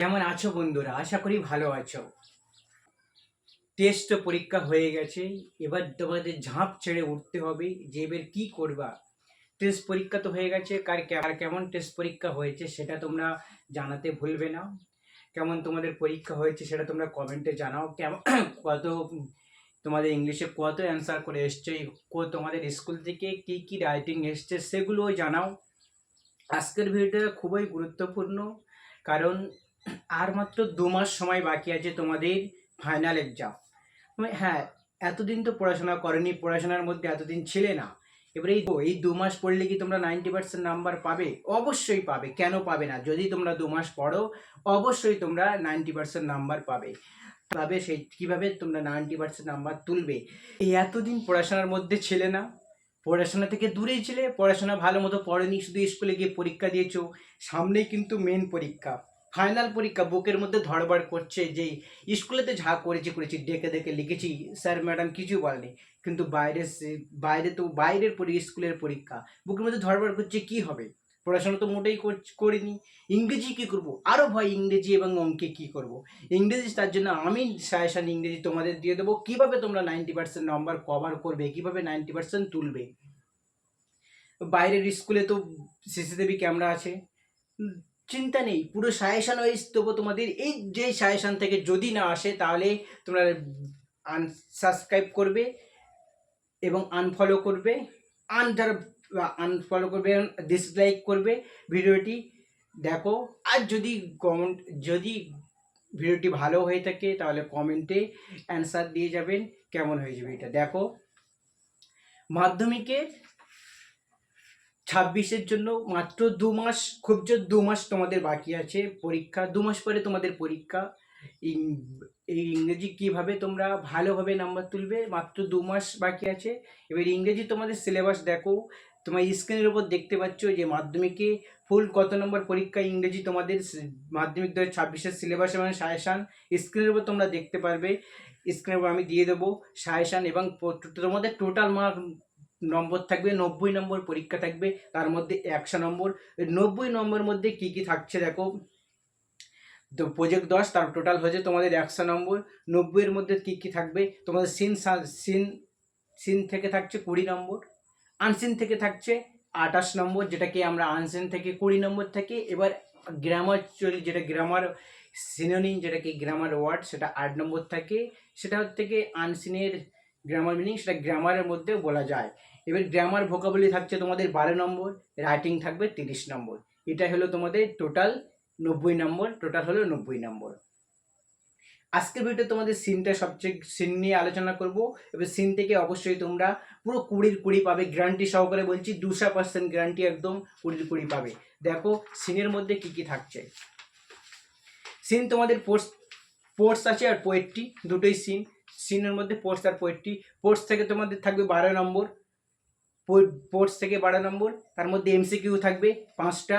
কেমন আছো বন্ধুরা? আশা করি ভালো আছো। টেস্ট পরীক্ষা হয়ে গেছে। এবার তোমাদের ঝাঁপ ছেড়ে উঠতে হবে যে এবার কি করবা। টেস্ট পরীক্ষা তো হয়ে গেছে, কার কেমন টেস্ট পরীক্ষা হয়েছে সেটা তোমরা জানাতে ভুলবে না। কেমন তোমাদের পরীক্ষা হয়েছে সেটা তোমরা কমেন্টে জানাও। কেমন কত তোমাদের ইংলিশে কত অ্যান্সার করে এসছে, তোমাদের স্কুল থেকে কি কি রাইটিং এসছে সেগুলোও জানাও। আজকের ভিডিওটা খুবই গুরুত্বপূর্ণ, কারণ আর মাত্র 2 মাস সময় বাকি আছে তোমাদের ফাইনাল এক্সাম। হ্যাঁ, এতদিন তো পড়াশোনা করেনি, পড়াশোনার মধ্যে এতদিন ছিলে না। এবারে এই 2 মাস পড়লে কি তোমরা 90% নাম্বার পাবে? অবশ্যই পাবে, কেন পাবে না? যদি তোমরা 2 মাস পড়ো অবশ্যই তোমরা 90% নাম্বার পাবে। সেই কীভাবে তোমরা 90% নাম্বার তুলবে? এই এতদিন পড়াশোনার মধ্যে ছিলে না, পড়াশোনা থেকে দূরেই ছিলে, পড়াশোনা ভালো মতো পড়েনি, শুধু স্কুলে গিয়ে পরীক্ষা দিয়েছো। সামনেই কিন্তু মেন পরীক্ষা, ফাইনাল পরীক্ষা, বুকের মধ্যে ধড়বড় করছে যে স্কুলেতে যা করেছি ডেকে ডেকে লিখেছি, স্যার ম্যাডাম কিছু বলেনি, কিন্তু বাইরের স্কুলের পরীক্ষা, বুকের মধ্যে ধড়বড় করছে কি হবে। পড়াশোনা তো মোটেই করিনি, ইংরেজি কী করবো, আরও ভয় ইংরেজি এবং অঙ্কে কী করব। ইংরেজি, তার জন্য আমি সাজেশন ইংরেজি তোমাদের দিয়ে দেবো, কীভাবে তোমরা 90% নম্বর কভার করবে, কীভাবে 90% তুলবে। বাইরের স্কুলে তো সিসিটিভি ক্যামেরা আছে, চিন্তা নেই, পুরো সাজেশন ওয়াইজ দেবো তোমাদের। এই যে সাজেশন থেকে যদি না আসে তাহলে তোমরা আনসাবস্ক্রাইব করবে এবং আনফলো করবে, আনফলো করবে, ডিসলাইক করবে ভিডিওটি। দেখো, আর যদি ভিডিওটি ভালো হয়ে থাকে তাহলে কমেন্টে অ্যান্সার দিয়ে যাবেন কেমন হয়েছে এটা। দেখো, মাধ্যমিকের 26-এর জন্য মাত্র 2 মাস, খুব জোর 2 মাস তোমাদের বাকি আছে পরীক্ষা। 2 মাস পরে তোমাদের পরীক্ষা। এই ইংরেজি কীভাবে তোমরা ভালোভাবে নাম্বার তুলবে, মাত্র 2 মাস বাকি আছে। এবার ইংরেজি তোমাদের সিলেবাস দেখো, তোমার স্ক্রিনের উপর দেখতে পাচ্ছ যে মাধ্যমিকে ফুল কত নম্বর পরীক্ষা ইংরেজি তোমাদের মাধ্যমিক 2026-এর সিলেবাস এবং সাজেশান স্ক্রিনের উপর তোমরা দেখতে পারবে। স্ক্রিনের উপর আমি দিয়ে দেবো সাজেশান, এবং তোমাদের টোটাল মার্ক নম্বর থাকবে 90 নম্বর পরীক্ষা থাকবে, তার মধ্যে 100 নম্বর। 90 নম্বর মধ্যে কি কি থাকছে দেখো, তো প্রজেক্ট 10, তার টোটাল হয়েছে তোমাদের 100 নম্বর। 90-এর মধ্যে কি কি থাকবে, তোমাদের সিন থেকে থাকছে 20 নম্বর, আনসিন থেকে থাকছে 28 নম্বর, যেটাকে আমরা আনসিন থেকে 20 নম্বর থেকে। এবার গ্রামার যেটা গ্রামার সিনোনিম, যেটাকে গ্রামার ওয়ার্ড, সেটা 8 নম্বর থাকে। সেটা থেকে আনসিনের গ্রামার মিনিং, সেটা গ্রামারের মধ্যে বলা যায়। এবার গ্রামার ভোকাবুলারি থাকছে তোমাদের 12 নম্বর, রাইটিং থাকবে 30 নম্বর। এটা হলো তোমাদের টোটাল 90 নম্বর, টোটাল হলো 90 নম্বর। আজকের ভিডিওতে তোমাদের সিন নিয়ে আলোচনা করব। এবার সিন থেকে অবশ্যই তোমরা পুরো 20-20 পাবে, গ্যারান্টি সহকারে বলছি, 200% গ্যারান্টি, একদম 20-20 পাবে। দেখো সিনের মধ্যে কি কি থাকছে। সিন তোমাদের পোর্টস আছে আর পোয়েট্রি, দুটোই সিনের মধ্যে পোর্টস আর পোয়েট্রি। পোর্টস থেকে তোমাদের থাকবে 12 নম্বর, পোর্টস থেকে 12 নম্বর, তার মধ্যে এমসিকিউ থাকবে 5টা,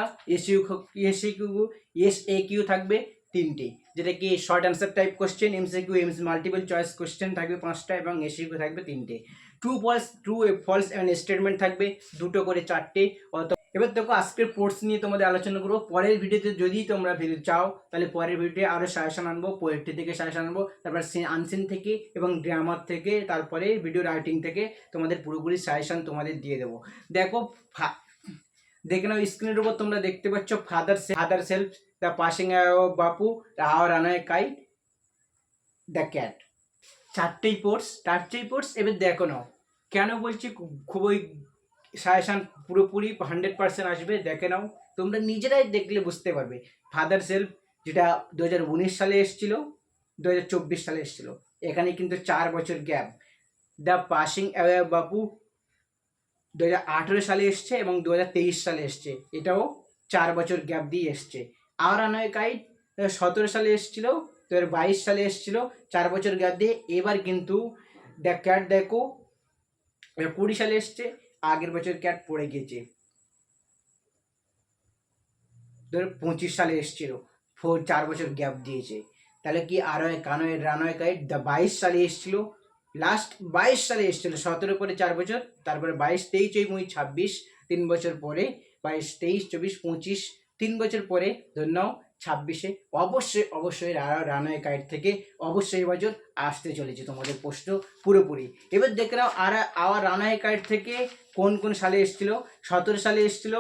এসএকিউ থাকবে 3টে, যেটা কি short answer type question. MCQ multiple choice question থাকবে 5টা, এবং এসএকিউ থাকবে 3টে। ট্রু ফলস এন্ড স্টেটমেন্ট থাকবে 2টো করে 4টে। এবার দেখো, আজকের পোর্টস নিয়ে তোমাদের আলোচনা করবো। পরের ভিডিওতে যদি তোমরা চাও তাহলে পরের ভিডিওতে আরও সাজেশন আনবো, পোয়েট্রি থেকে সাজেশন আনবো, তারপর আনসিন থেকে এবং গ্রামার থেকে, তারপরে ভিডিও রাইটিং থেকে তোমাদের পুরোপুরি সাজেশন তোমাদের দিয়ে দেবো। দেখো, দেখে নাও স্ক্রিনের উপর তোমরা দেখতে পাচ্ছ father's help, the passing Bapu, our runaway kite, the cat. চারটেই পোর্টস। এবার দেখো নাও, কেন বলছি খুবই সাজেশান পুরোপুরি 100% আসবে, দেখে নাও, তোমরা নিজেরাই দেখলে বুঝতে পারবে। ফাদার সেলফ, যেটা 2019 সালে এসেছিল, 2024 সালে এসেছিল, এখানে কিন্তু 4 বছর গ্যাপ। দ্য পাসিং অ্যাওয়ে বাপু 2018 সালে এসছে এবং 2023 সালে এসছে, এটাও 4 বছর গ্যাপ দিয়ে এসছে। আর আনয় কাইট 2017 সালে এসেছিল, 2022 সালে এসেছিল, 4 বছর গ্যাপ দিয়ে। এবার কিন্তু দ্য ক্যাট দেখো 20 সালে এসছে, আগের বছর ক্যাট পড়ে গিয়েছে, 2025 সালে এসেছিল, 4 বছর গ্যাপ দিয়েছে। তাহলে কি আরয় কানয় রানয় কাইট 22 সালে এসেছিল, লাস্ট 22 সালে এসেছিল, 17 পরে 4 বছর, তারপরে 22, 23, 24, 26, 3 বছর পরে, 22, 23, 24, 25, 3 বছর পরে, ধরে নাও 2026-এ অবশ্যই রানায় গাইড থেকে অবশ্যই এবছর আসতে চলেছে তোমাদের প্রশ্ন পুরোপুরি। এবার দেখে নাও আওয়ার রানায় গাইড থেকে কোন কোন সালে এসেছিল। 17 সালে এসেছিল।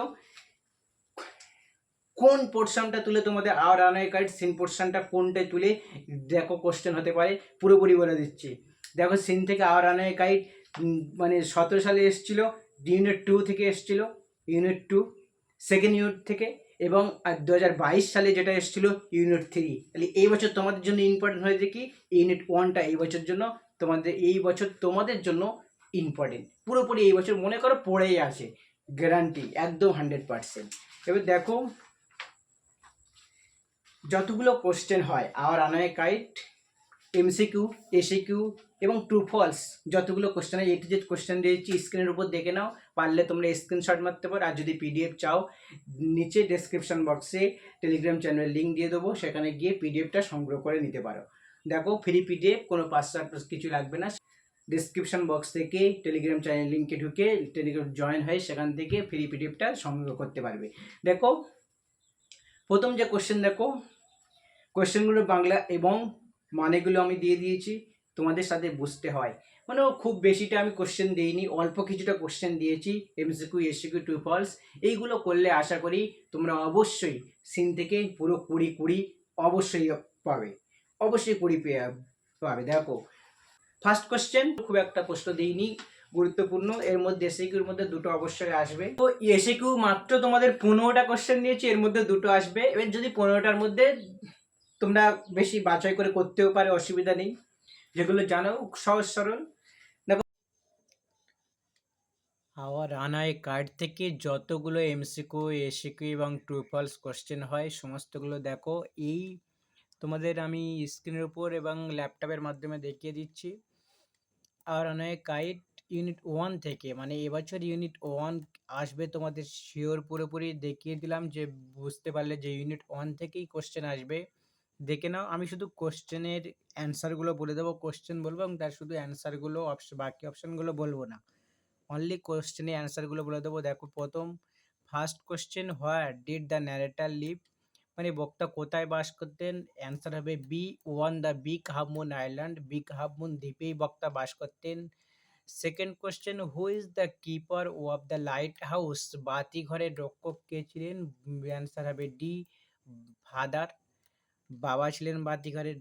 কোন পোর্শনটা তুলে তোমাদের আওয়ার রানায় গাইড সিন পোর্শনটা কোনটায় তুলে দেখো কোশ্চেন হতে পারে, পুরোপুরি বলে দিচ্ছি। দেখো সিন থেকে আওয়ার রানায় গাইড মানে 17 সালে এসেছিল, ইউনিট 2 থেকে এসেছিল, ইউনিট 2 সেকেন্ড ইউনিট থেকে, এবং 2022 সালে যেটা এসেছিল ইউনিট 3। তাহলে এই বছর তোমাদের জন্য ইম্পর্টেন্ট হয়েছে কি ইউনিট 1টা এই বছর জন্য তোমাদের জন্য ইম্পর্টেন্ট, পুরোপুরি এই বছর মনে করো পড়েই আছে, গ্যারান্টি একদম 100%। এবার দেখো যতগুলো কোশ্চেন হয় আওয়ার রানায় গাইড এমসিকিউ, এসিকিউ এবং ট্রু ফলস, যতগুলো কোশ্চেন হয় A to Z কোশ্চেন দিয়েছি, স্ক্রিনের উপর দেখে নাও, পারলে তোমরা স্ক্রিনশট মারতে পারো। আর যদি পিডিএফ চাও নিচে ডেসক্রিপশন বক্সে টেলিগ্রাম চ্যানেলের লিঙ্ক দিয়ে দেবো, সেখানে গিয়ে পিডিএফটা সংগ্রহ করে নিতে পারো। দেখো ফ্রি পিডিএফ, কোনো পাসওয়ার্ড কিছু লাগবে না। ডিসক্রিপশন বক্স থেকে টেলিগ্রাম চ্যানেল লিঙ্কে ঢুকে টেলিগ্রাম জয়েন হয়ে সেখান থেকে ফ্রি পিডিএফটা সংগ্রহ করতে পারবে। দেখো প্রথম যে কোশ্চেন, দেখো কোশ্চেনগুলো বাংলা এবং মানেগুলো আমি দিয়ে দিয়েছি, তোমাদের সাথে বুঝতে হয়। মানে খুব বেশিটা আমি কোশ্চেন দিইনি, অল্প কিছুটা কোশ্চেন দিয়েছি, এমসিকিউ, এসিকিউ, ট্রু ফলস। এইগুলো করলে আশা করি তোমরা অবশ্যই সিন থেকে পুরো 20 অবশ্যই পাবে, অবশ্যই 20 পাবে। দেখো ফার্স্ট কোশ্চেন খুব একটা প্রশ্ন দিইনি, গুরুত্বপূর্ণ, এর মধ্যে এসিকিউর মধ্যে দুটো অবশ্যই আসবে। তো এসিকিউ মাত্র তোমাদের 15টা কোশ্চেন দিয়েছি, এর মধ্যে দুটো আসবে। এবার যদি 15টার মধ্যে তোমরা বেশি বাছাই করে করতেও পারে, অসুবিধা নেই, যেগুলো জানো সহজ সরল। দেখো আওয়ার রানায় কার্ড থেকে যতগুলো এমসিকিউ, এসিকিউ এবং ট্রু ফলস কোশ্চেন হয় সমস্তগুলো দেখো এই তোমাদের আমি স্ক্রিনের উপর এবং ল্যাপটপের মাধ্যমে দেখিয়ে দিচ্ছি। আর অনেক গাইড ইউনিট 1 থেকে, মানে এবছর ইউনিট 1 আসবে তোমাদের শিওর, পুরোপুরি দেখিয়ে দিলাম যে বুঝতে পারলে যে ইউনিট 1 থেকেই কোশ্চেন আসবে। দেখে নাও, আমি শুধু কোশ্চেনের অ্যান্সারগুলো বলে দেবো, কোশ্চেন বলবো এবং তার শুধু অ্যান্সারগুলো বাকি অপশানগুলো বলবো না, অনলি কোশ্চেনের অ্যান্সারগুলো বলে দেবো। দেখো প্রথম first question, where did the narrator live, মানে বক্তা কোথায় বাস করতেন, অ্যান্সার হবে B, on the big half moon island, big half moon দ্বীপেই বক্তা বাস করতেন। Second question, who is the keeper of the lighthouse, বাতিঘরের রক্ষক কে ছিলেন, অ্যান্সার হবে ডি, ফাদার, বাবা ছিলেন বাতিঘরের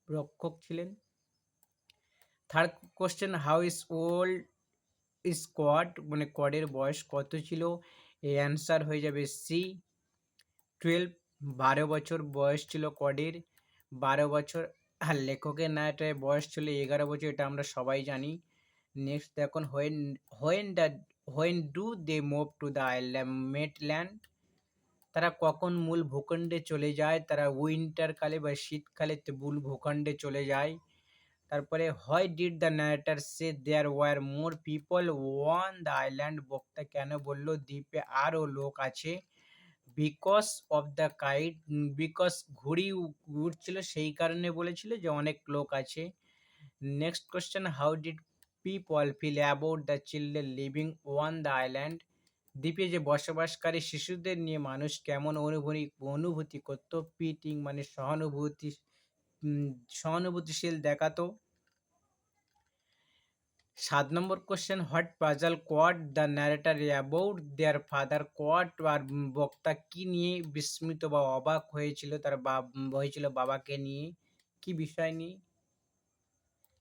রক্ষক ছিলেন। Third question, how is old is Quad, মানে কডের বয়স কত ছিল, এই অ্যান্সার হয়ে যাবে সি, 12, 12 বছর বয়স ছিল কডের, 12 বছর। আর লেখকের নায়টার বয়স ছিল 11 বছর, এটা আমরা সবাই জানি। নেক্সট দেখুন, when do they move to the mainland, তারা কখন মূল ভূখণ্ডে চলে যায়, তারা উইন্টার কালে বা শীতকালে মূল ভূখণ্ডে চলে যায়। তারপরে why did the narrator say there were more people on the island, বক্তা কেন বলল দ্বীপে আরও লোক আছে, because of the kite, because ঘুড়ি উড়ছিল সেই কারণে বলেছিল যে অনেক লোক আছে। Next question, how did people feel about the children living on the island, দ্বীপে যে বসবাসকারী শিশুদের নিয়ে মানুষ কেমন অনুভূতি করত, পিটিং মানে সহানুভূতিশীল দেখাতো। 7 নম্বর question, what puzzle Quad the narrator about their father, Quad আর বক্তা কি নিয়ে বিস্মিত বা অবাক হয়েছিল, তার হয়েছিল বাবাকে নিয়ে, কি বিষয় নিয়ে,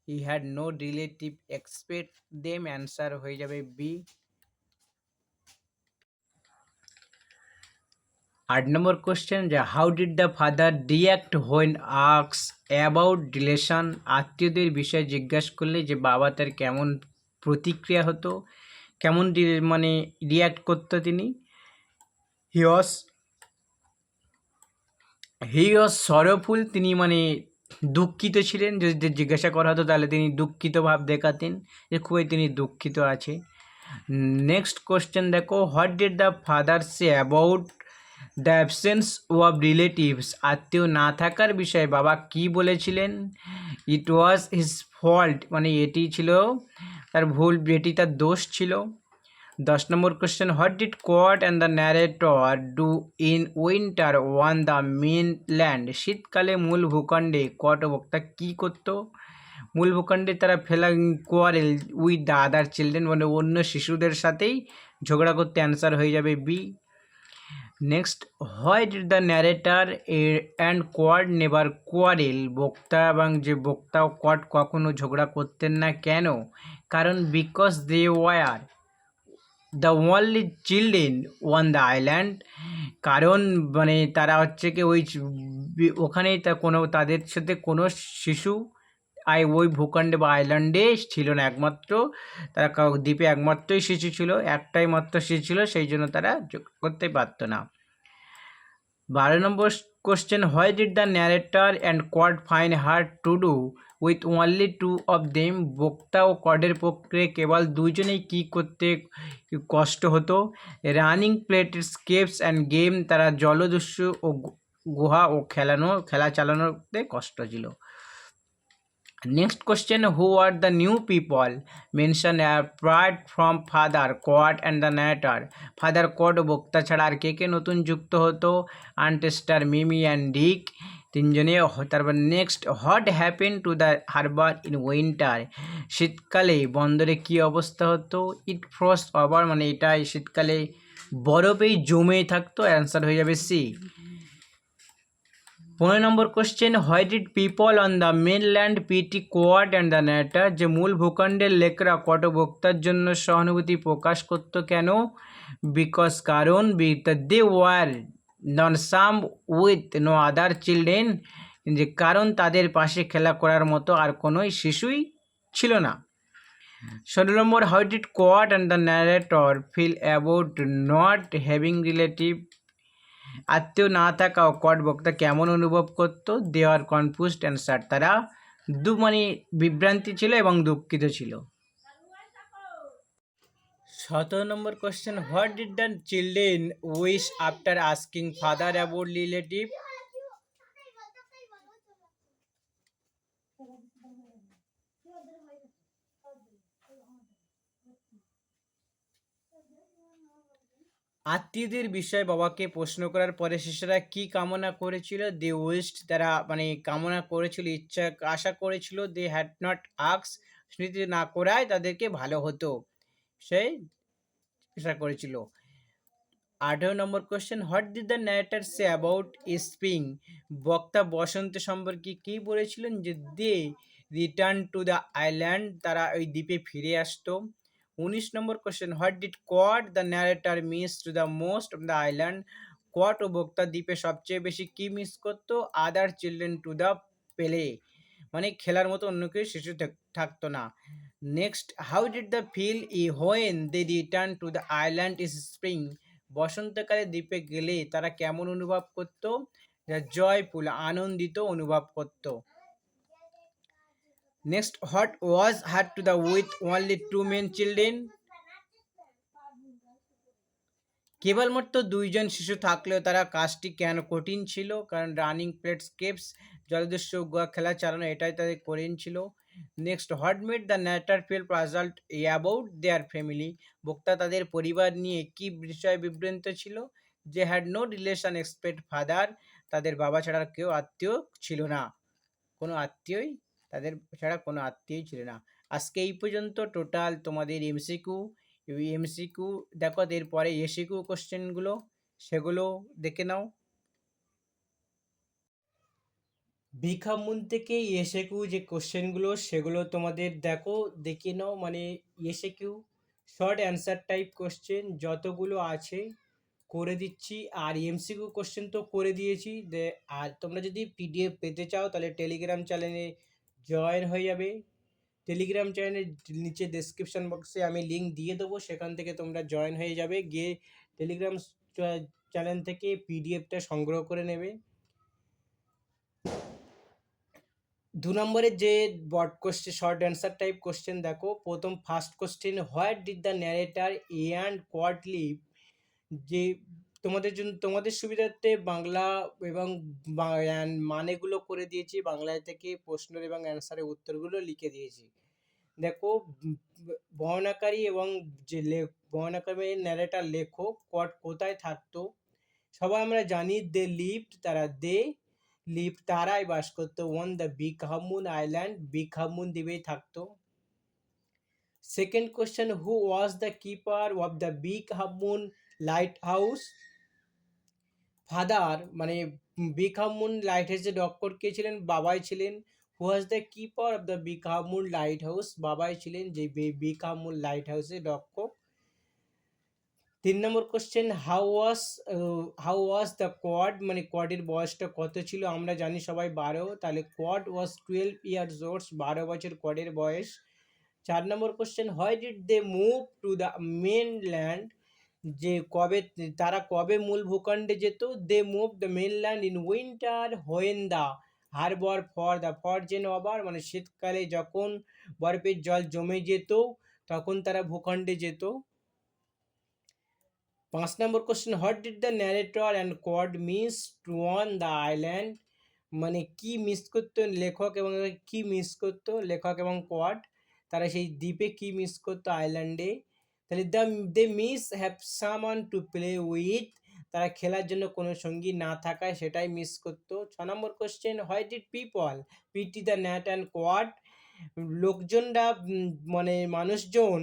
he had no relative expect them, answer হয়ে যাবে বি। 8 নম্বর কোশ্চেন, যে how did the father react when আক্স অ্যাবাউট রিলেশন, আত্মীয়দের বিষয়ে জিজ্ঞাসা করলে যে বাবা তার কেমন প্রতিক্রিয়া হতো, কেমন মানে রিয়াক্ট করতো তিনি, হি ওয়াজ সরোফুল, তিনি মানে দুঃখিত ছিলেন, যদি জিজ্ঞাসা করা হতো তাহলে তিনি দুঃখিত ভাব দেখাতেন, যে খুবই তিনি দুঃখিত আছে। নেক্সট কোশ্চেন দেখো, what did the father say about the absence of relatives, আত্মীয় না থাকার বিষয়ে বাবা কি বলেছিলেন, ইট ওয়াজ হিজ ফল্ট, মানে এটি ছিল তার ভুল, এটি তার দোষ ছিল। 10 নম্বর question, what did Quad and the narrator do in winter on the mainland? শীতকালে মূল ভূখণ্ডে কোয়াট ও বক্তা কী করতো? মূল ভূখণ্ডে তারা quarrel with the other children, মানে অন্য শিশুদের সাথেই ঝগড়া করতে। অ্যান্সার হয়ে যাবে B. Next, why did the narrator and Quad never quarrel? বক্তা এবং যে বক্তা ও কোয়াড কখনো ঝগড়া করতেন না, কেন? কারণ because they were the only children on the island, কারণ মানে তারা হচ্ছে কি ওই ওখানেই তাদের সাথে কোনো শিশু ওই ভূখণ্ডে বা আইল্যান্ডে ছিল না, একমাত্র তারা দ্বীপে একমাত্রই শিশু ছিল, একটাই মাত্র শিশু ছিল, সেই জন্য তারা করতে পারত না। 12 নম্বর question, why did the narrator and Quad find hard to do with only two of them? বক্তা ও কডের পক্ষে কেবল দুইজনেই কী করতে কষ্ট হতো? Running pirates caves and game, তারা জলদস্যু ও গুহা ও খেলা চালানোতে কষ্ট ছিল। Next question, who are the new people mention apart from father Quad and the narrator? Father Quad ও বক্তা ছাড়া আর কে কে নতুন যুক্ত হতো? আনটেস্টার, মিমি অ্যান্ড ডিক, তিনজনে। তারপর next, what happen to the harbour in winter? শীতকালে বন্দরে কী অবস্থা হতো? ইট ফ্রস্ট ওভার, মানে এটা শীতকালে বরফেই জমে থাকতো। অ্যান্সার হয়ে যাবে C. 15 number question, why did people on the mainland pity Quad and the narrator? যে মূল ভূখণ্ডের লোকেরা কটবক্তার জন্য সহানুভূতি প্রকাশ করতো, কেন? বিকজ, কারণ they were lonesome with no other children, যে কারণ তাদের পাশে খেলা করার মতো আর কোনো শিশুই ছিল না। 16 নম্বর, how did Quad and the narrator feel about not having relative? আত্মীয় না থাকা ও কট বক্তা কেমন অনুভব করতো? They are confused and sad, তারা মানে বিভ্রান্তি ছিল এবং দুঃখিত ছিল। 17 নম্বর question, what did the children wish after asking father about relative? আত্মীয়দের বিষয়ে বাবাকে প্রশ্ন করার পরে শিশুরা কি কামনা করেছিল? দে উইশড, তারা মানে কামনা করেছিল, আশা করেছিল, দে হ্যাড নট আক্স, স্মৃতি না করায় তাদেরকে ভালো হতো, সেই আশা করেছিল। 18 নম্বর question, what did the narrator say about spring? বক্তা বসন্ত সম্পর্কে কী বলেছিলেন? যে they return to the island, তারা ওই দ্বীপে ফিরে আসতো। 19 নম্বর question, what did Quad the narrator miss to the most of the island? Quad ও বক্তা দ্বীপে সবচেয়ে বেশি কী মিস করতো? Other children to the play, মানে খেলার মতো অন্য কেউ শিশু থাকতো না। Next, how did the feel when they return to the island is spring? বসন্তকালে দ্বীপে গেলে তারা কেমন অনুভব করতো? জয়ফুল, আনন্দিত অনুভব করতো। Next, what was hard to the with only two men children? কেবলমাত্র দুইজন শিশু থাকলেও তারা কাজটি কেন কঠিন ছিল? কারণ রানিং প্লেট স্কেপস, জলদস্যু গুহা খেলা চালানো, এটাই তাদের কঠিন ছিল। Next, what made the narrator feel puzzled about their family? বক্তা তাদের পরিবার নিয়ে কি বিষয়ে বিভ্রান্ত ছিল? যে had no relation expect father, তাদের বাবা ছাড়া কেউ আত্মীয় ছিল না, কোনো আত্মীয়ই তাদের ছাড়া কোনো আত্মীয়ই ছিল না। আজকে এই পর্যন্ত টোটাল তোমাদের এমসিকিউ দেখো, এরপরে এসিকিউ কোশ্চেনগুলো, সেগুলো দেখে নাও। বিখামুন থেকে এসিকিউ যে কোশ্চেনগুলো সেগুলো তোমাদের দেখো, দেখে নাও, মানে SCQ short answer type question যতগুলো আছে করে দিচ্ছি, আর এমসিকিউ কোশ্চেন তো করে দিয়েছি। আর তোমরা যদি পিডিএফ পেতে চাও তাহলে টেলিগ্রাম চ্যানেলে জয়েন হয়ে যাবে। টেলিগ্রাম চ্যানেলের নিচে ডেসক্রিপশন বক্সে আমি লিঙ্ক দিয়ে দেবো, সেখান থেকে তোমরা জয়েন হয়ে যাবে, গিয়ে টেলিগ্রাম চ্যানেল থেকে পিডিএফটা সংগ্রহ করে নেবে। 2 নম্বরের যে বট question short answer type question দেখো, প্রথম first question, what did the narrator and Quad live? যে তোমাদের জন্য তোমাদের সুবিধার্থে বাংলা এবং মানেগুলো করে দিয়েছি, বাংলায় থেকে প্রশ্নের এবং অ্যান্সারের উত্তরগুলো লিখে দিয়েছি। দেখো বর্ণনাকারী এবং যে বর্ণনাকারী ন্যারেটার লেখক কোথায় থাকতো, সবাই আমরা জানি দে লিভড, দে লিভ তারাই বাস করতো on the big Hamun island, big half moon দ্বীপেই থাকতো। Second question, who was the keeper of the big half moon lighthouse? Father মানে বিগ হামুন লাইট হাউসের রক্ষক কে ছিলেন? বাবাই ছিলেন। Who was the keeper of the big half moon lighthouse? বাবাই ছিলেন যে বিগ হামুন লাইট হাউসের রক্ষক। 3 নম্বর question, how was the Quad, মানে কোয়াডের বয়সটা কত ছিল? আমরা জানি সবাই 12, তাহলে কোয়াড ওয়াজ 12 ইয়ার্স ওল্ড, 12 বছর কোয়াডের বয়স। 4 নম্বর question, why did they move to the mainland, যে তারা কবে মূল ভূখণ্ডে যেত? They move the mainland in winter when the harbour froze over, মানে শীতকালে যখন বরফের জল জমে যেত তখন তারা ভূখণ্ডে যেত। 5 number question, what did the narrator and quad miss to on the island, মানে কি মিস করতো লেখক এবং কি মিস করতো লেখক এবং কোয়াড, তারা সেই দ্বীপে কি মিস করতো আইল্যান্ডে? তাহলে they miss have someone to play with, তারা খেলার জন্য কোনো সঙ্গী না থাকায় সেটাই মিস করতো। 6 number question, why did people pity the narrator and Quad, লোকজনরা মানে মানুষজন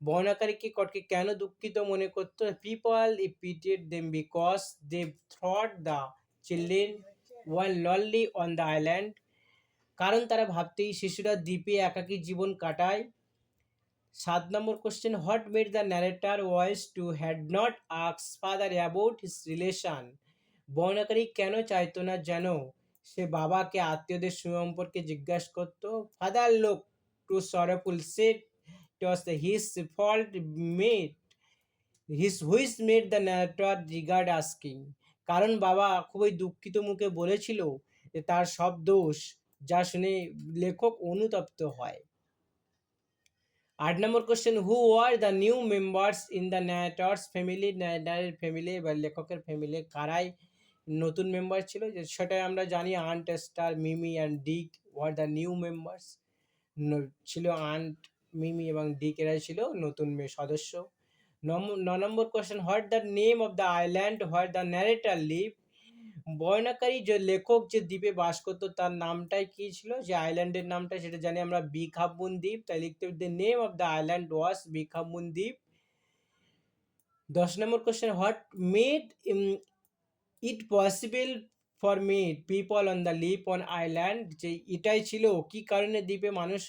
বর্ণাকারীকে কটকে কেন দুঃখিত মনে করতো? People pitied them because they thought the children were lonely on the island, কারণ তারা ভাবতেই শিশুরা দ্বীপে একাকী জীবন কাটায়। 7 নম্বর question, what made the narrator wise to had not ask father about his relation, বর্ণাকারী কেন চাইতো না যেন সে বাবাকে আত্মীয়দের সম্পর্কে জিজ্ঞাসা করতো? Father look to sorrowful set it was his fault made which made the narrator regard asking, কারণ বাবা খুবই দুঃখিত মুখে বলেছিল যে তার সব দোষ, যা শুনে লেখক অনুতপ্ত হয়। 8 নম্বর question, who are the new members in the narrator's family, ন্যারেটারের ফ্যামিলি বা লেখকের ফ্যামিলি কারাই নতুন মেম্বার ছিল? যে সেটাই আমরা জানি, aunt Esther, Mimi and Dick were the new members, ছিল আন্ট মিমি এবং ডিক, এরাই ছিল নতুন সদস্য। 9 number question, what the name of the island where the narrator live, বর্ণাকারী যে লেখক যে দ্বীপে বাস করতো তার নামটাই কি ছিল? যে আইল্যান্ডের নামটা সেটা জানি আমরা বিগ হামুন দ্বীপ, তাই লিখতে হবে the name of the island was big Hamun দ্বীপ। 10 নম্বর question, what made it possible for made people on the live on island, যে এটাই ছিল কি কারণে দ্বীপে মানুষ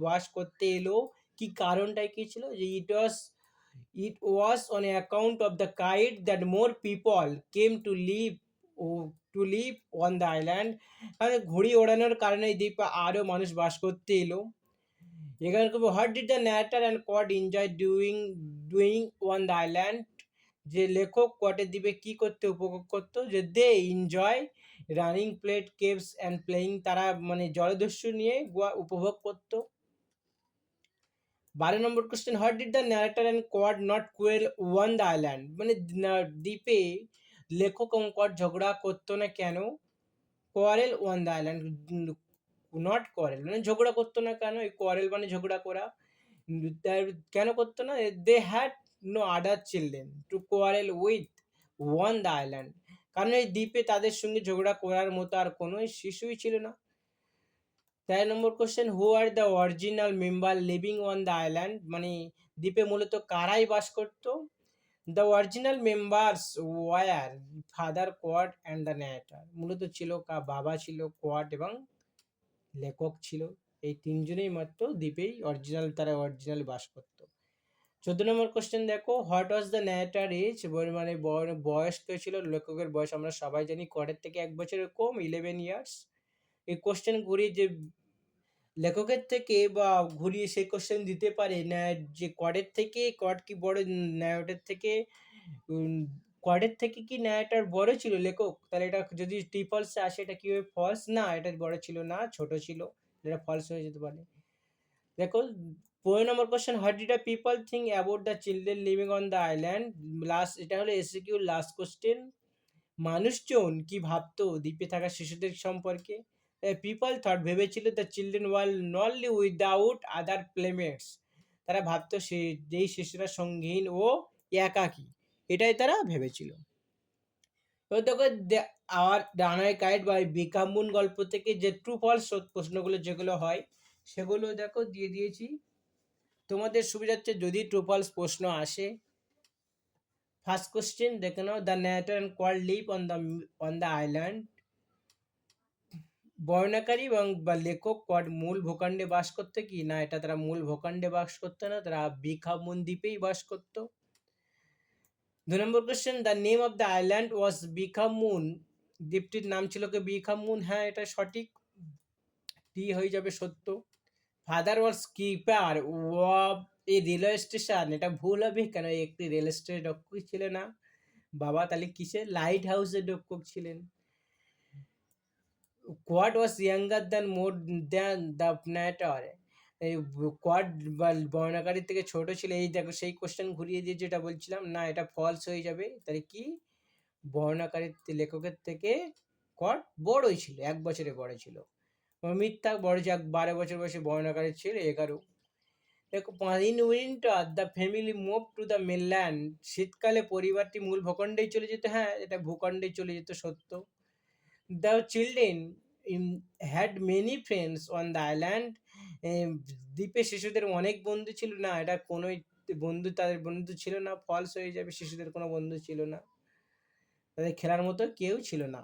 বাস করতে এলো, কি কারণটাই কি ছিল? যে it was on account of the kite that more people came to live on the island, মানে ঘুড়ি ওড়ানোর কারণে এই দ্বীপে আরো মানুষ বাস করতে এলো। এখানে what did the narrator and Quad enjoy doing on the island, যে লেখক কোয়াটের দ্বীপে কি করতে উপভোগ করতো? যে they enjoy running plate caves and playing, তারা মানে জলদস্যু নিয়ে উপভোগ করতো। 12 নম্বর question, what did the narrator and Quad not quarrel on the island, মানে দ্বীপে লেখক এবং কোয়াড ঝগড়া করতো না কেন? Quarrel on the island, not quarrel মানে ঝগড়া করতো না কেন? এই কোয়ারেল মানে ঝগড়া করা, কেন করতো না? They had no other children to quarrel with on the island, কারণ এই দ্বীপে তাদের সঙ্গে ঝগড়া করার মতো আর কোনো শিশুই ছিল না। 13 number question, who are the original member living on the island, মানে দ্বীপে মূলত কারাই বাস করতো? The original members were father Quad and the narrator, মূলত ছিল বাবা ছিল, কোয়াড এবং লেখক ছিল, এই তিনজনেই মাত্র দ্বীপেই তারা অরিজিনাল বাস করত। 14 নম্বর কোশ্চেন দেখো, what was the narrator age, মানে বয়স কে ছিল লেখকের বয়স? আমরা সবাই জানি কোয়াডের থেকে 1 বছরের কম, 11 ইয়ার্স। এই কোশ্চেন ঘুরিয়ে যে লেখকের থেকে বা ঘুরিয়ে সেই কোশ্চেন দিতে পারে না, যে কোয়াড কি বড় ন্যারেটর থেকে, কোয়াডের থেকে কি ন্যারেটর বড় ছিল লেখক? তাহলে এটা যদি ট্রিপলসে আসে এটা কি হবে? ফলস, না এটা বড় ছিল না, ছোট ছিল, এটা ফলস হয়ে যেতে পারে। দেখো 15 নম্বর question, what did the people think about the children living on the island, last, এটা হলো এসিকিউ লাস্ট কোশ্চেন। মানুষজন কি ভাবতো দ্বীপে থাকা শিশুদের সম্পর্কে? পিপল থট ভেবেছিল দ্য চিলড্রেন ওয়াল ননলি উইদাউট আদার প্লেমেটস, তারা ভাবতো সে যেই শিশুরা সঙ্গীহীন ও একাকী, এটাই তারা ভেবেছিল। তো দেখো আওয়ার ডানায় কাইট বাই বিকামুন গল্প থেকে যে ট্রু ফলস প্রশ্নগুলো যেগুলো হয় সেগুলো দেখো দিয়ে দিয়েছি তোমাদের সুবিধার্থে। যদি ট্রু ফলস প্রশ্ন আসে, ফার্স্ট কোশ্চেন দেখে নাও, the narrator and Quad live on the island. বর্ণাকারী এবং বা লেখক কোয়াড মূল ভূখণ্ডে বাস করতে কি না, এটা তারা মূল ভূখণ্ডে বাস করতো না, তারা বিকামুন দ্বীপেই বাস করতো। 2 number question, the name of the island was Bigamoon, দ্বীপটির নাম ছিল কি বিকামুন, হ্যাঁ এটা সঠিক, টি হয়ে যাবে সত্য। Father was keeper of A railway station, এটা ভুল হবে, কেন একটি রেল স্টেশন রক্ষক ছিল না, বাবা তাহলে কিসে লাইট হাউসের রক্ষক ছিলেন। Quad was younger than more than the narrator, এই কোয়াড বা বর্ণাকারী থেকে ছোট ছিল, এই দেখো সেই কোশ্চেন ঘুরিয়ে দিয়ে যেটা বলছিলাম, না এটা ফলস হয়ে যাবে, তাহলে কি বর্ণাকারীর লেখকের থেকে কোয়াড বড়ই ছিল, 1 বছরে বড় ছিল। মিথ্যা, বড় যে 12 বছর বয়সে বর্ণাকারী ছিল 11। দেখো in winter the family move to the mainland, শীতকালে পরিবারটি মূল ভূখণ্ডেই চলে যেত, হ্যাঁ এটা ভূখণ্ডেই চলে যেত সত্য। The children had many friends on the island, দ্বীপে শিশুদের অনেক বন্ধু ছিল, না এটা কোনো বন্ধু তাদের বন্ধু ছিল না, ফলস হয়ে যাবে, শিশুদের কোনো বন্ধু ছিল না, তাদের খেলার মতো কেউ ছিল না।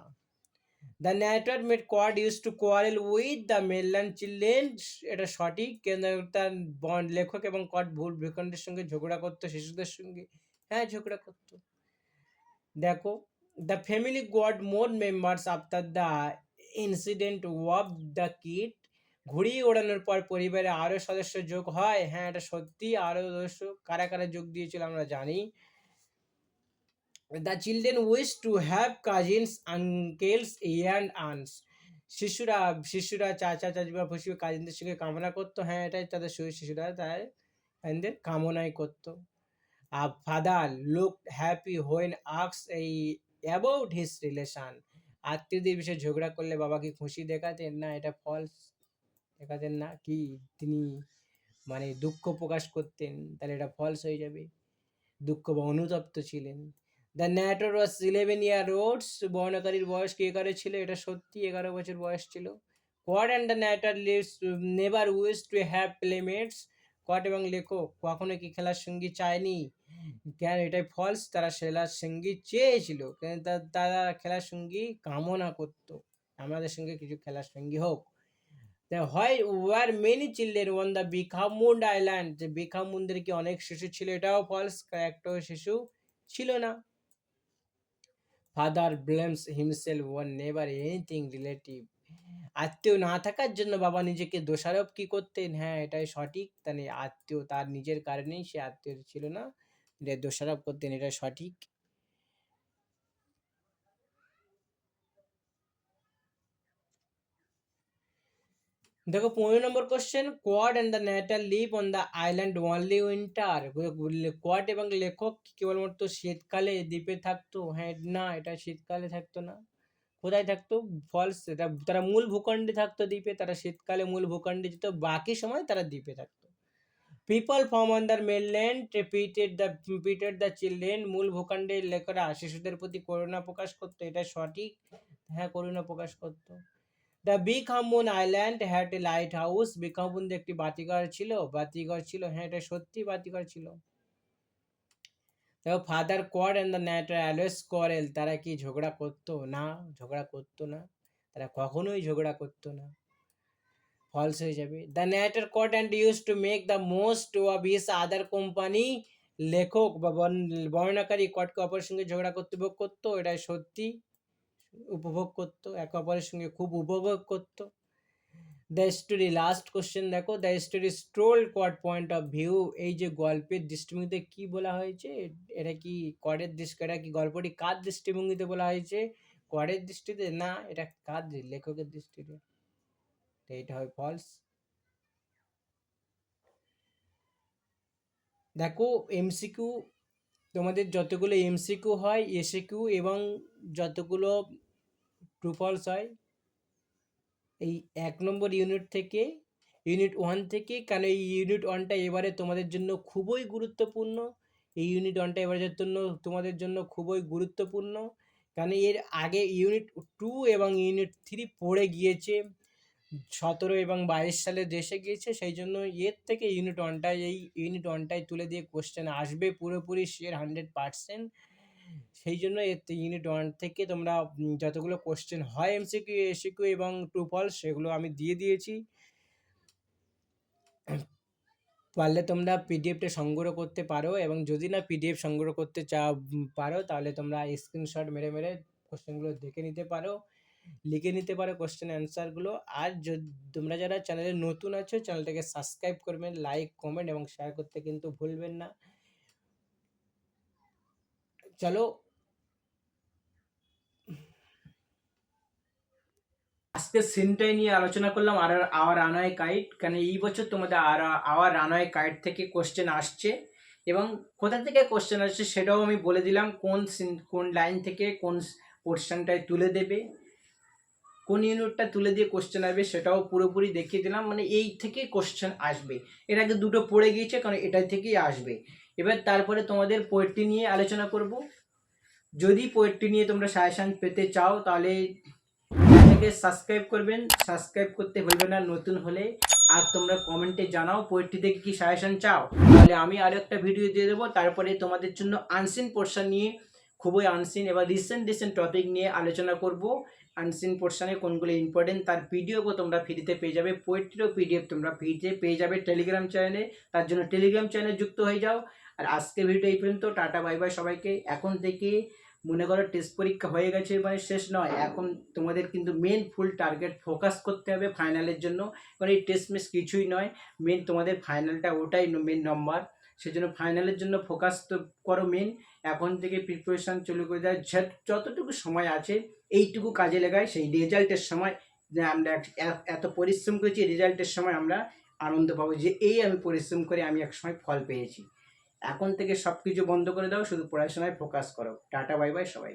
The narrator made quad use to quarrel with the mainland children, এটা সঠিক, কিন্তু তার লেখক এবং কোয়াড ভুল ভূখণ্ডের সঙ্গে ঝগড়া করতো, শিশুদের সঙ্গে, হ্যাঁ ঝগড়া করতো। দেখো the family goat more members after the incident of the kit, ঘুড়ি ওড়ানোর পর পরিবারে আরও সদস্য যোগ হয়, হ্যাঁ এটা সত্যি, আরও সদস্য কারা কারা যোগ দিয়েছিল আমরা জানি। The children wish to have cousins uncle's and aunts, শিশুরা শিশুরা চাচা চাচিমা ফুসি কাজিনদের সঙ্গে কামনা করতো, হ্যাঁ এটাই তাদের শিশুরা তাই তাদের কামনাই করতো। ফাদার লুক হ্যাপি হোয়েন আক্স এই অ্যাবাউট হিজ রিলেশন, আত্মীয়দের বিষয়ে ঝগড়া করলে বাবাকে খুশি দেখাতেন, না এটা ফলস, দেখাতেন না, কি তিনি মানে দুঃখ প্রকাশ করতেন, তাহলে এটা ফলস হয়ে যাবে, দুঃখ বা অনুতপ্ত ছিলেন। দ্য ন্যাটর ওয়াজ 11 years, বর্ণকারীর বয়স কি 11 ছিল, এটা সত্যি, 11 বছর বয়স ছিল। Quad and the narrator lives never wish to have playmates, Quad এবং লেখক কখনো কি খেলার সঙ্গী চায়নি, কেন এটাই ফলস, তারা খেলার সঙ্গী চেয়েছিল, কিন্তু তারা খেলার সঙ্গী কামনা করতো, আমাদের সঙ্গে কিছু খেলার সঙ্গী হোক। হয় were many children on the Bigamoon island, যে বিকামুন্ডের কি অনেক শিশু ছিল, এটাও ফলস, একটাও শিশু ছিল না। Father blames himself one never anything relative, আত্মীয় না থাকার জন্য বাবা নিজেকে দোষারোপ কি করতেন, হ্যাঁ এটাই সঠিক, তাহলে আত্মীয় তার নিজের কারণেই সে আত্মীয় ছিল না, এটা দোষারোপ করতেন, এটা সঠিক। দেখো 15 নম্বর question, Quad and the narrator live on the island only winter, Quad এবং লেখক কেবলমাত্র শীতকালে দ্বীপে থাকতো, হ্যাঁ না এটা শীতকালে থাকতো না, কোথায় থাকতো, ফলস, এটা তারা মূল ভূখণ্ডে থাকতো দ্বীপে, তারা শীতকালে মূল ভূখণ্ডে যেত, বাকি সময় তারা দ্বীপে থাকতো। People from on the mainland repeated the children, মূল ভূখণ্ডের লেখকরা শিশুদের প্রতি করুণা প্রকাশ করতো, এটা সঠিক, হ্যাঁ করুণা প্রকাশ করতো। The big Hamun island had a lighthouse, big Hamun একটি বাতিঘর ছিল, হ্যাঁ এটা সত্যি, বাতিঘর ছিল। দেখো father Quad and the narrator always quarrel, তারা কি ঝগড়া করতো না, ঝগড়া করতো না, তারা কখনোই ঝগড়া করতো না, ফলস হয়ে যাবে। The narrator quad and use to make the most of his other company, লেখক বা বর্ণনাকারী কটকে অপরের সঙ্গে ঝগড়া করতে উপভোগ করতো, এটা সত্যি, উপভোগ করতো, একে অপরের সঙ্গে খুব উপভোগ করতো। দ্য স্টোরি লাস্ট কোশ্চেন দেখো, the story stroll Quad point of view, এই যে গল্পের দৃষ্টিভঙ্গিতে কি বলা হয়েছে, এটা কি কোয়াডের দৃষ্টি, এটা কি গল্পটি কার দৃষ্টিভঙ্গিতে বলা হয়েছে, কোয়াডের দৃষ্টিতে, না এটা কার লেখকের দৃষ্টিতে, তো এটা হয় ফলস। দেখো এমসিকিউ, তোমাদের যতগুলো এমসিকিউ হয় এসিকিউ এবং যতগুলো ট্রু ফলস হয় এই ১ নম্বর ইউনিট থেকে, ইউনিট 1 থেকে, কারণ এই ইউনিট 1টা এবারে তোমাদের জন্য খুবই গুরুত্বপূর্ণ। এই ইউনিট 1টা এবারের জন্য তোমাদের জন্য খুবই গুরুত্বপূর্ণ। কারণ এর আগে ইউনিট 2 এবং ইউনিট 3 পড়ে গিয়েছে 17 এবং 22 সালে দেশে গিয়েছে, সেই জন্য এর থেকে ইউনিট 1টায়, এই ইউনিট 1টায় তুলে দিয়ে কোশ্চেন আসবে পুরোপুরি শিওর 100%। সেই জন্য ইউনিট 1 থেকে তোমরা যতগুলো কোশ্চেন হয় এমসিকিউ, এসিকিউ এবং ট্রু ফলস সেগুলো আমি দিয়ে দিয়েছি। পারলে তোমরা পিডিএফটা সংগ্রহ করতে পারো, এবং যদি না পিডিএফ সংগ্রহ করতে পারো তাহলে তোমরা স্ক্রিনশট মেরে মেরে কোশ্চেনগুলো দেখে নিতে পারো, লিখে নিতে পারো কোশ্চেন অ্যান্সারগুলো। আর তোমরা যারা চ্যানেলে নতুন আছো চ্যানেলটাকে সাবস্ক্রাইব করবেন, লাইক কমেন্ট এবং শেয়ার করতে কিন্তু ভুলবেন না। চলো আজকে সিনটাই নিয়ে আলোচনা করলাম, আওয়ার রানওয়ে কাইট। কারণ এই বছর তোমাদের আওয়ার রানওয়ে কাইট থেকে কোশ্চেন আসছে, এবং কোথা থেকে কোশ্চেন আসছে সেটাও আমি বলে দিলাম, কোন লাইন থেকে কোন পোর্শনটায় তুলে দেবে, কোন ইউনিটটা তুলে দিয়ে কোশ্চেন আসবে সেটাও পুরোপুরি দেখিয়ে দিলাম। মানে এই থেকেই কোশ্চেন আসবে। এর আগে দুটো পড়ে গিয়েছে, কারণ এটা থেকেই আসবে। এবার তারপরে তোমাদের পোয়েট্রি নিয়ে আলোচনা করব। যদি পোয়েট্রি নিয়ে তোমরা সাজেশন পেতে চাও তাহলে চ্যানেলকে সাবস্ক্রাইব করবেন, সাবস্ক্রাইব করতে ভুলবে না নতুন হলে। আর তোমরা কমেন্টে জানাও পোয়েট্রি থেকে কি সাজেশন চাও, তাহলে আমি আরও একটা ভিডিও দিয়ে দেবো। তারপরে তোমাদের জন্য আনসিন পোর্শন নিয়ে, খুবই আনসিন এবার রিসেন্ট টপিক নিয়ে আলোচনা করব। আনসিন পোর্শনে কোনগুলো ইম্পর্টেন্ট তার পিডিএফও তোমরা ফ্রিতে পেয়ে যাবে, পোয়েট্রিরও পিডিএফ তোমরা ফ্রিতে পেয়ে যাবে টেলিগ্রাম চ্যানেলে। তার জন্য টেলিগ্রাম চ্যানেলে যুক্ত হয়ে যাও। আর আজকে ভিডিও এই পর্যন্ত, টাটা বাই বাই সবাইকে। এখন থেকে মনে করো টেস্ট পরীক্ষা হয়ে গেছে, মানে শেষ নয়, এখন তোমাদের কিন্তু মেন ফুল টার্গেট ফোকাস করতে হবে ফাইনালের জন্য। কারণ এই টেস্ট মিস কিছুই নয়, মেন তোমাদের ফাইনালটা ওটাই মেন নম্বর। সেজন্য ফাইনালের জন্য ফোকাস তো করো মেন। এখন থেকে প্রিপারেশান চালু করে দেয়, যতটুকু সময় আছে এইটুকু কাজে লাগায়। সেই রেজাল্টের সময় যে আমরা এত পরিশ্রম করেছি, রেজাল্টের সময় আমরা আনন্দ পাবো যে এই আমি পরিশ্রম করে আমি একসময় ফল পেয়েছি। এখন থেকে সব কিছু বন্ধ করে দাও, শুধু পড়াশোনায় ফোকাস করো। টাটা বাই বাই সবাই।